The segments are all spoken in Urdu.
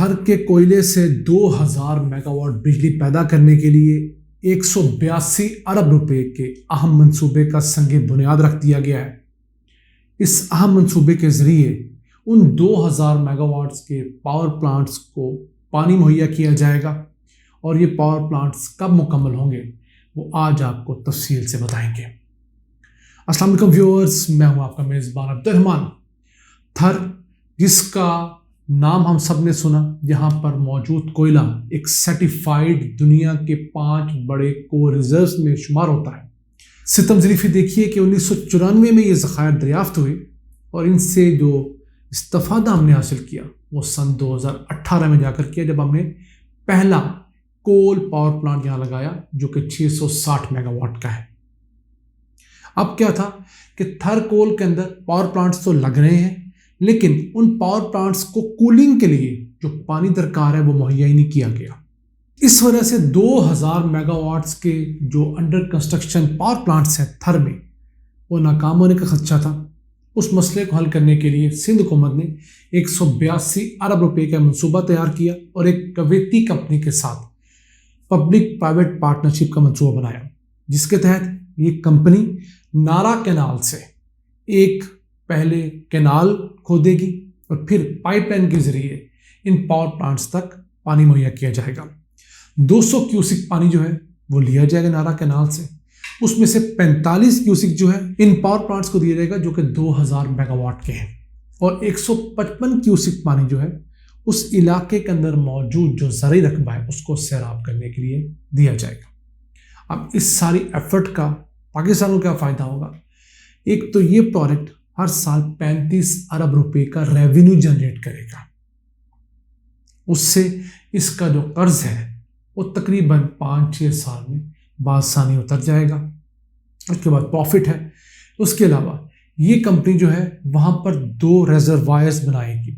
تھر کے کوئلے سے 2000 میگا واٹ بجلی پیدا کرنے کے لیے 182 ارب روپے کے اہم منصوبے کا سنگ بنیاد رکھ دیا گیا ہے۔ اس اہم منصوبے کے ذریعے ان 2000 میگا واٹس کے پاور پلانٹس کو پانی مہیا کیا جائے گا، اور یہ پاور پلانٹس کب مکمل ہوں گے وہ آج آپ کو تفصیل سے بتائیں گے۔ السلام علیکم ویورز، میں ہوں آپ کا میزبان عبد الرحمان۔ تھر، جس کا نام ہم سب نے سنا، جہاں پر موجود کوئلہ ایک سرٹیفائیڈ دنیا کے 5 بڑے کو ریزروز میں شمار ہوتا ہے۔ ستم ظریفی دیکھیے کہ 1994 میں یہ ذخائر دریافت ہوئے، اور ان سے جو استفادہ ہم نے حاصل کیا وہ سن 2018 میں جا کر کیا، جب ہم نے پہلا کول پاور پلانٹ یہاں لگایا جو کہ 660 میگا واٹ کا ہے۔ اب کیا تھا کہ تھر کول کے اندر پاور پلانٹس تو لگ رہے ہیں، لیکن ان پاور پلانٹس کو کولنگ کے لیے جو پانی درکار ہے وہ مہیا ہی نہیں کیا گیا۔ اس وجہ سے 2000 میگا واٹس کے جو انڈر کنسٹرکشن پاور پلانٹس ہیں تھر میں، وہ ناکام ہونے کا خدشہ تھا۔ اس مسئلے کو حل کرنے کے لیے سندھ حکومت نے 182 ارب روپے کا منصوبہ تیار کیا اور ایک کویتی کمپنی کے ساتھ پبلک پرائیویٹ پارٹنرشپ کا منصوبہ بنایا، جس کے تحت یہ کمپنی نارا کینال سے ایک پہلے کینال کھودے گی اور پھر پائپ لائن کے ذریعے ان پاور پلانٹس تک پانی مہیا کیا جائے گا۔ 200 کیوسک پانی جو ہے وہ لیا جائے گا نارا کینال سے، اس میں سے 45 کیوسک جو ہے ان پاور پلانٹس کو دیا جائے گا جو کہ 2000 میگا واٹ کے ہیں، اور 155 کیوسک پانی جو ہے اس علاقے کے اندر موجود جو زرعی رقبہ ہے اس کو سیراب کرنے کے لیے دیا جائے گا۔ اب اس ساری ایفرٹ کا پاکستان کو کیا فائدہ ہوگا؟ ایک تو یہ پروجیکٹ ہر سال 35 ارب روپے کا ریونیو جنریٹ کرے گا، اس سے اس کا جو قرض ہے وہ تقریباً 5-6 سال میں بآسانی اتر جائے گا۔ اس کے بعد پروفٹ ہے۔ اس کے علاوہ یہ کمپنی جو ہے وہاں پر 2 ریزروائرز بنائے گی،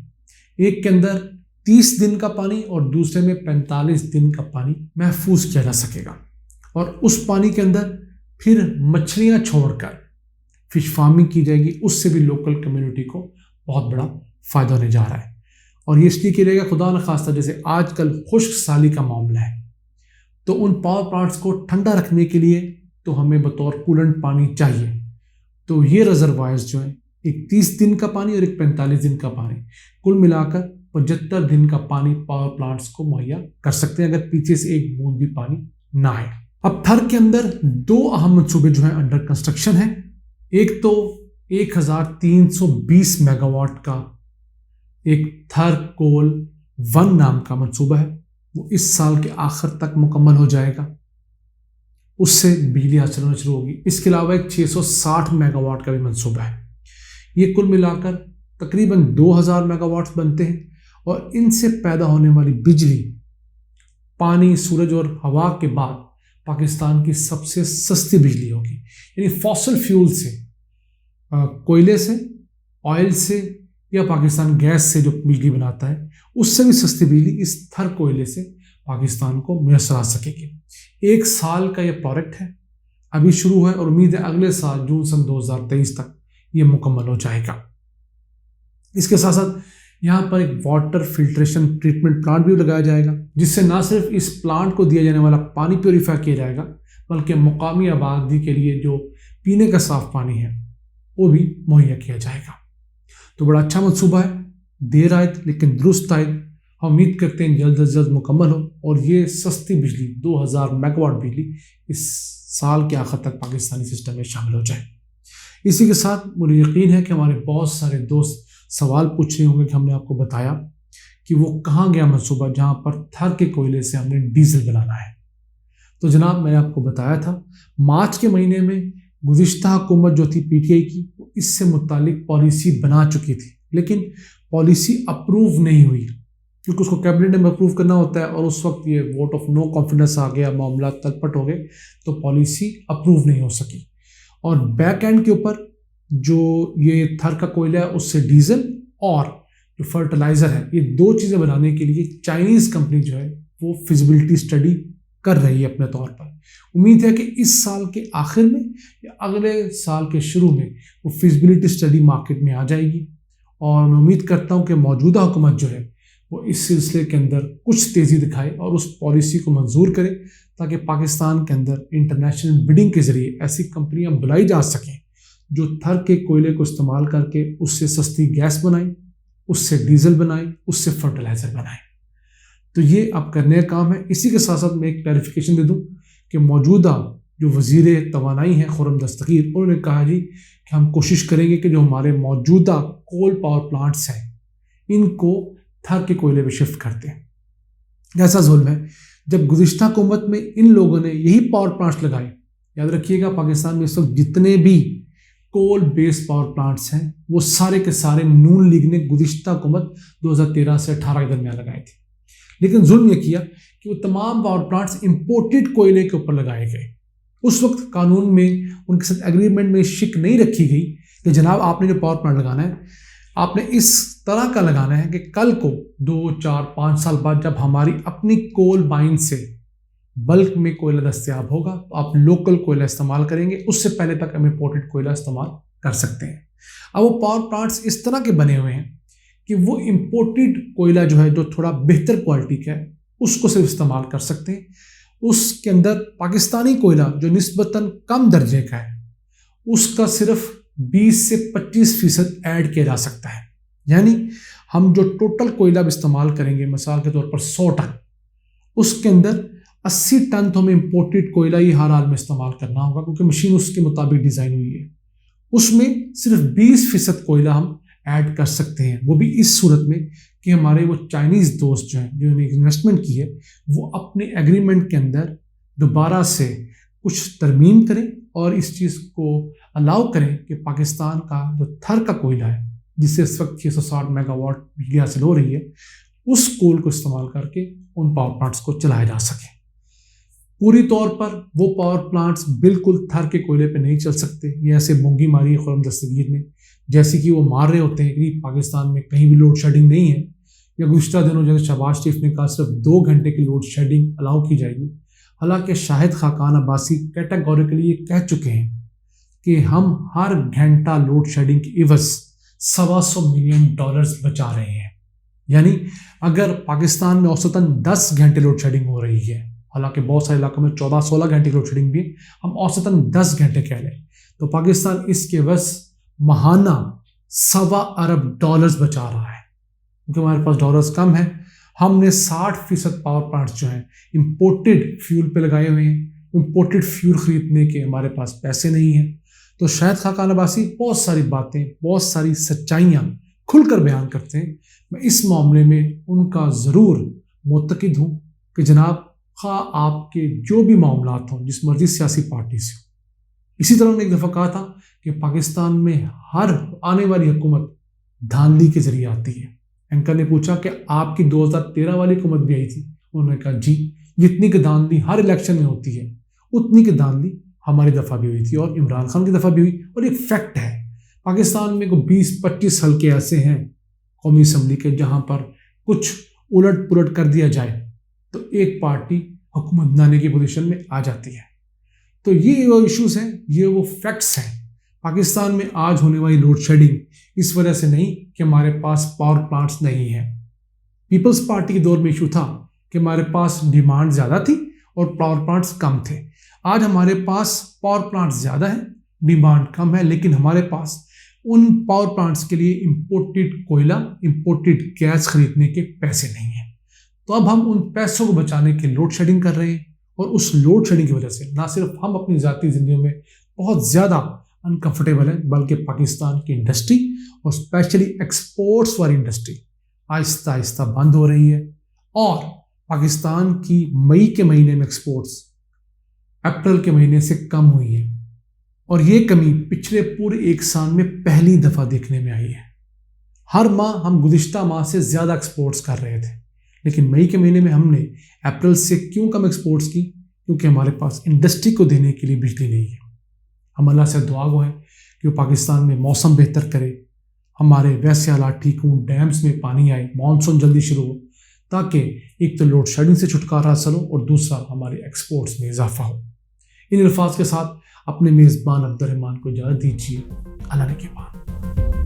ایک کے اندر 30 دن کا پانی اور دوسرے میں 45 دن کا پانی محفوظ کیا جا سکے گا، اور اس پانی کے اندر پھر مچھلیاں چھوڑ کر فش فارمنگ کی جائے گی۔ اس سے بھی لوکل کمیونٹی کو بہت بڑا فائدہ ہونے جا رہا ہے، اور یہ اس لیے کیا جائے گا، خدا نخواستہ جیسے آج کل خشک سالی کا معاملہ ہے تو ان پاور پلانٹس کو ٹھنڈا رکھنے کے لیے تو ہمیں بطور کولنٹ پانی چاہیے، تو یہ ریزروائرز جو ہیں، ایک 30 دن کا پانی اور ایک 45 دن کا پانی، کل ملا کر 75 دن کا پانی پاور پلانٹس کو مہیا کر سکتے ہیں اگر پیچھے سے ایک بوند بھی پانی نہ آئے۔ اب تھر کے اندر 2 اہم منصوبے جو ہیں انڈر کنسٹرکشن ہیں۔ ایک تو 1320 میگا واٹ کا ایک تھر کول 1 نام کا منصوبہ ہے، وہ اس سال کے آخر تک مکمل ہو جائے گا، اس سے بجلی حاصل ہونا شروع ہوگی۔ اس کے علاوہ ایک 660 میگا واٹ کا بھی منصوبہ ہے۔ یہ کل ملا کر تقریباً 2000 میگا واٹس بنتے ہیں، اور ان سے پیدا ہونے والی بجلی پانی، سورج اور ہوا کے بعد پاکستان کی سب سے سستی بجلی ہوگی، یعنی فاسل فیول سے، کوئلے سے، آئل سے یا پاکستان گیس سے جو بجلی بناتا ہے اس سے بھی سستی بجلی اس تھر کوئلے سے پاکستان کو میسر آ سکے گی۔ 1 سال کا یہ پروجیکٹ ہے، ابھی شروع ہے، اور امید ہے اگلے سال جون سن 2023 تک یہ مکمل ہو جائے گا۔ اس کے ساتھ ساتھ یہاں پر ایک واٹر فلٹریشن ٹریٹمنٹ پلانٹ بھی لگایا جائے گا، جس سے نہ صرف اس پلانٹ کو دیا جانے والا پانی پیوریفائی کیا جائے گا، بلکہ مقامی آبادی کے لیے جو پینے کا صاف پانی ہے وہ بھی مہیا کیا جائے گا۔ تو بڑا اچھا منصوبہ ہے، دیر آئے لیکن درست آئے۔ ہم امید کرتے ہیں جلد از جلد مکمل ہو، اور یہ سستی بجلی 2000 میگا واٹ بجلی اس سال کے آخر تک پاکستانی سسٹم میں شامل ہو جائے۔ اسی کے ساتھ مجھے یقین ہے کہ ہمارے بہت سارے دوست سوال پوچھ رہے ہوں گے کہ ہم نے آپ کو بتایا کہ وہ کہاں گیا منصوبہ جہاں پر تھر کے کوئلے سے ہم نے ڈیزل بنانا ہے۔ تو جناب، میں نے آپ کو بتایا تھا مارچ کے مہینے میں گزشتہ حکومت جو تھی پی ٹی آئی کی، اس سے متعلق پالیسی بنا چکی تھی، لیکن پالیسی اپروو نہیں ہوئی، کیونکہ اس کو کیبنٹ میں اپروو کرنا ہوتا ہے، اور اس وقت یہ ووٹ آف نو کانفیڈنس آ گیا، معاملات تلپٹ ہو گئے، تو پالیسی اپروو نہیں ہو سکی۔ اور بیک اینڈ کے اوپر جو یہ تھر کا کوئلہ ہے اس سے ڈیزل اور جو فرٹیلائزر ہے، یہ 2 چیزیں بنانے کے لیے چائنیز کمپنی جو ہے وہ فیزیبلٹی اسٹڈی کر رہی ہے اپنے طور پر۔ امید ہے کہ اس سال کے آخر میں یا اگلے سال کے شروع میں وہ فیزیبلٹی اسٹڈی مارکیٹ میں آ جائے گی، اور میں امید کرتا ہوں کہ موجودہ حکومت جو ہے وہ اس سلسلے کے اندر کچھ تیزی دکھائے اور اس پالیسی کو منظور کرے تاکہ پاکستان کے اندر انٹرنیشنل بڈنگ کے ذریعے ایسی کمپنیاں بلائی جا سکیں جو تھر کے کوئلے کو استعمال کر کے اس سے سستی گیس بنائیں، اس سے ڈیزل بنائیں، اس سے فرٹیلائزر بنائیں۔ تو یہ اب کرنے کا کام ہے۔ اسی کے ساتھ ساتھ میں ایک کلیریفیکیشن دے دوں کہ موجودہ جو وزیر توانائی ہیں خرم دستگیر، انہوں نے کہا جی کہ ہم کوشش کریں گے کہ جو ہمارے موجودہ کول پاور پلانٹس ہیں ان کو تھر کے کوئلے پہ شفٹ کرتے ہیں۔ ایسا ظلم ہے جب گزشتہ حکومت میں ان لوگوں نے یہی پاور پلانٹس لگائے۔ یاد رکھیے گا پاکستان میں اس وقت جتنے بھی کول بیس پاور پلانٹس ہیں وہ سارے کے سارے نون لیگ نے گزشتہ حکومت 2013 سے 18 کے درمیان لگائے تھے، لیکن ظلم یہ کیا کہ وہ تمام پاور پلانٹس امپورٹڈ کوئلے کے اوپر لگائے گئے۔ اس وقت قانون میں ان کے ساتھ ایگریمنٹ میں شک نہیں رکھی گئی کہ جناب آپ نے جو پاور پلانٹ لگانا ہے آپ نے اس طرح کا لگانا ہے کہ کل کو 2، 4، 5 سال بعد جب ہماری اپنی کول مائن سے بلک میں کوئلہ دستیاب ہوگا تو آپ لوکل کوئلہ استعمال کریں گے، اس سے پہلے تک ہم امپورٹڈ کوئلہ استعمال کر سکتے ہیں۔ اب وہ پاور پلانٹس اس طرح کے بنے ہوئے ہیں کہ وہ امپورٹڈ کوئلہ جو ہے جو تھوڑا بہتر کوالٹی کا ہے اس کو صرف استعمال کر سکتے ہیں۔ اس کے اندر پاکستانی کوئلہ جو نسبتاً کم درجے کا ہے اس کا صرف 20 سے 25% ایڈ کیا جا سکتا ہے، یعنی ہم جو ٹوٹل کوئلہ استعمال کریں گے مثال کے طور پر 100 ٹن، اس کے اندر 80 ٹن تو ہمیں امپورٹڈ کوئلہ ہی ہر حال میں استعمال کرنا ہوگا کیونکہ مشین اس کے مطابق ڈیزائن ہوئی ہے۔ اس میں صرف 20% کوئلہ ہم ایڈ کر سکتے ہیں، وہ بھی اس صورت میں کہ ہمارے وہ چائنیز دوست جو ہیں جنہوں نے انویسٹمنٹ کی ہے وہ اپنے ایگریمنٹ کے اندر دوبارہ سے کچھ ترمیم کریں اور اس چیز کو الاؤ کریں کہ پاکستان کا جو تھر کا کوئلہ ہے جس سے اس وقت 660 میگا واٹ بجلی حاصل ہو رہی ہے اس کول کو استعمال کر کے ان پاور پلانٹس کو چلایا جا سکے۔ پوری طور پر وہ پاور پلانٹس بالکل تھر کے کوئلے پہ نہیں چل سکتے، یہ ایسے مونگی ماری ہے خرم دستگیر نے جیسے کہ وہ مار رہے ہوتے ہیں کہ پاکستان میں کہیں بھی لوڈ شیڈنگ نہیں ہے، یا گزشتہ دنوں جیسے شہباز شریف نے کہا صرف 2 گھنٹے کی لوڈ شیڈنگ الاؤ کی جائے گی۔ حالانکہ شاہد خاقان عباسی کیٹیگوریکلی یہ کہہ چکے ہیں کہ ہم ہر گھنٹہ لوڈ شیڈنگ کی عوض $125 ملین بچا رہے ہیں، یعنی اگر پاکستان میں اوسطاً 10 گھنٹے لوڈ شیڈنگ ہو رہی ہے، حالانکہ بہت سارے علاقوں میں 14-16 گھنٹے لوڈ شیڈنگ بھی ہے، ہم اوسطاً 10 گھنٹے کہہ لیں تو پاکستان اس کے عوض ماہانہ $1.25 ارب بچا رہا ہے کیونکہ ہمارے پاس ڈالرز کم ہیں۔ ہم نے 60% پاور پلانٹس جو ہیں امپورٹڈ فیول پہ لگائے ہوئے ہیں، امپورٹڈ فیول خریدنے کے ہمارے پاس پیسے نہیں ہیں۔ تو شاہد خاقان عباسی بہت ساری باتیں، بہت ساری سچائیاں کھل کر بیان کرتے ہیں۔ میں اس معاملے میں ان کا ضرور معتقد ہوں کہ جناب خواہ آپ کے جو بھی معاملات ہوں جس مرضی سیاسی پارٹی سے ہوں، اسی طرح انہوں نے ایک دفعہ کہا تھا کہ پاکستان میں ہر آنے والی حکومت دھاندلی کے ذریعے آتی ہے۔ اینکر نے پوچھا کہ آپ کی 2013 والی حکومت بھی آئی تھی، انہوں نے کہا جی جتنی کہ دھاندلی ہر الیکشن میں ہوتی ہے اتنی کہ دھاندلی ہماری دفعہ بھی ہوئی تھی اور عمران خان کی دفعہ بھی ہوئی، اور ایک فیکٹ ہے پاکستان میں کوئی 20-25 حلقے ایسے ہیں قومی اسمبلی کے جہاں پر کچھ الٹ پلٹ کر دیا جائے تو ایک پارٹی حکومت بنانے کی پوزیشن میں آ جاتی ہے۔ تو یہ وہ ایشوز ہیں، یہ وہ فیکٹس ہیں۔ پاکستان میں آج ہونے والی لوڈ شیڈنگ اس وجہ سے نہیں کہ ہمارے پاس پاور پلانٹس نہیں ہیں۔ پیپلز پارٹی کے دور میں ایشو تھا کہ ہمارے پاس ڈیمانڈ زیادہ تھی اور پاور پلانٹس کم تھے۔ آج ہمارے پاس پاور پلانٹس زیادہ ہیں، ڈیمانڈ کم ہے، لیکن ہمارے پاس ان پاور پلانٹس کے لیے امپورٹڈ کوئلہ، امپورٹڈ گیس خریدنے کے پیسے نہیں ہیں۔ تو اب ہم ان پیسوں کو بچانے کے لوڈ شیڈنگ کر رہے ہیں، اور اس لوڈ شیڈنگ کی وجہ سے نہ صرف ہم اپنی ذاتی زندگیوں میں بہت زیادہ انکمفرٹیبل ہیں بلکہ پاکستان کی انڈسٹری اور اسپیشلی ایکسپورٹس والی انڈسٹری آہستہ آہستہ بند ہو رہی ہے، اور پاکستان کی مئی کے مہینے میں ایکسپورٹس اپریل کے مہینے سے کم ہوئی ہیں، اور یہ کمی پچھلے پورے 1 سال میں پہلی دفعہ دیکھنے میں آئی ہے۔ ہر ماہ ہم گزشتہ ماہ سے زیادہ ایکسپورٹس کر رہے تھے، لیکن مئی کے مہینے میں ہم نے اپریل سے کیوں کم ایکسپورٹس کی؟ کیونکہ ہمارے پاس انڈسٹری کو دینے کے لیے بجلی نہیں ہے۔ ہم اللہ سے دعا گو ہیں کہ وہ پاکستان میں موسم بہتر کرے، ہمارے ویسے حالات ٹھیک ہوں، ڈیمز میں پانی آئے، مانسون جلدی شروع ہو، تاکہ ایک تو لوڈ شیڈنگ سے چھٹکارا حاصل ہو اور دوسرا ہمارے ایکسپورٹس میں اضافہ ہو۔ ان الفاظ کے ساتھ اپنے میزبان عبد الرحمان کو اجازت دیجیے۔ اللہ نے کے بعد